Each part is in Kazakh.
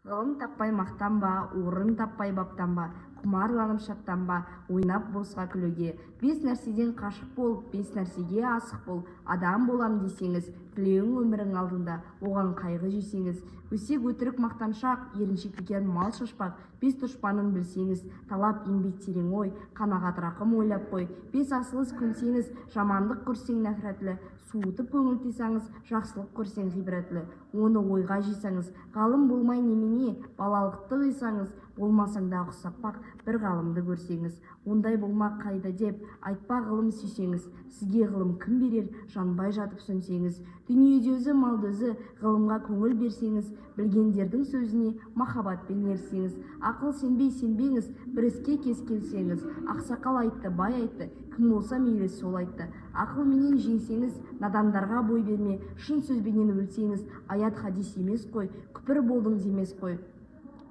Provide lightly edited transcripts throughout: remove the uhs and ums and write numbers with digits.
Ғылым таппай мақтанба, орын таппай баптанба, құмарланып шаттанба, ойнап босқа күлуге. 5 нәрседен қашық бол, 5 нәрсеге асық бол. Адам болам десеңіз, тілеуің өмірің алдында, оған қайғы жесеңіз. Өсек өтірік мақтаншақ, еріншектеген мал шашпақ. 5 дұшпанын білсеңіз, талап еңбек терең ой, қанағат рақым ойлап қой. 5 асылыс көнсеңіз, жамандық көрсең нәфрәтлі, суытып көңіл тыйсаңыз, жақсылық көрсең ғибратлы. Оны ойға жисаңыз, ғалым болмай немене, балалықты қисаңыз, болмасаң да ұқсап бақ, бір ғалымды көрсеңіз. Ондай болмақ қайда деп, айтпа ғылым сүйсеңіз, сізге ғылым кім берер, жанбай жатып сөнсеңіз. Дүниеде өзі, малды өзі, ғылымға көңіл берсеңіз, білгендердің сөзіне махаббатпен ерсеңіз. Ақыл сенбеңіз, бір іске кез келсеңіз. Ақсақал айтты, бай айтты, кім болса мейлі сол айтты. Ақылменен жеңсеңіз, надандарға бой берме, шын сөзбенен өлсеңіз, аят хадис емес қой, күпір болдың демес қой.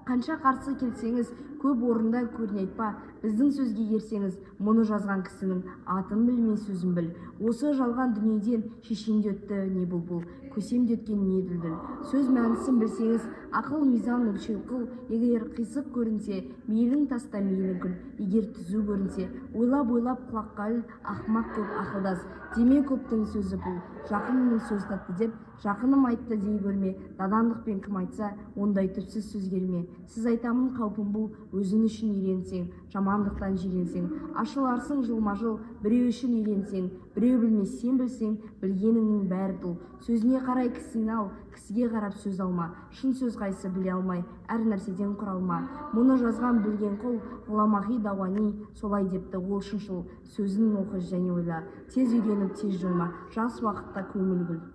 Қанша қарсы келсеңіз, көп орында көрін айтпа, біздің сөзге ерсеңіз, мұны жазған кісінің атын білмей сөзін біл. Осы жалған дүниеден шешенде өтті не бұлбұл, көсемде өткен не дүлдүл. Сөз мәнісін білсеңіз, ақыл мизан өлшеу қыл, егер қисық көрінсе, мейлің таста мейлің күл, егер түзу көрінсе, ойлап құлаққа іл, ақымақ көп ақылдас, деме көптің сөзі бұл, жақынның сөз татты деп, жақыным айтты дей көрме, надандықпен кім айтса, ондай түпсіз сөз келме. Сіз айтамын қаупім бұл, өзің үшін үйренсең, жамандықтан жиренсең, ашыларсың жылма-жыл, біреу үшін үйренсең, біреу білмес, сен білсең, білгеніңнің бәрі тұл. Сөзіне қарай кісіні ал, кісіге қарап сөз алма, шын сөз қайсы біле алмай, әр нәрседен құралма. Мұны жазған білген құл, ғұламағи дауани, солай депті ол шыншыл. Сөзін оқы және ойла, тез үйреніп тез жойма, жас уақытта көңіл күл.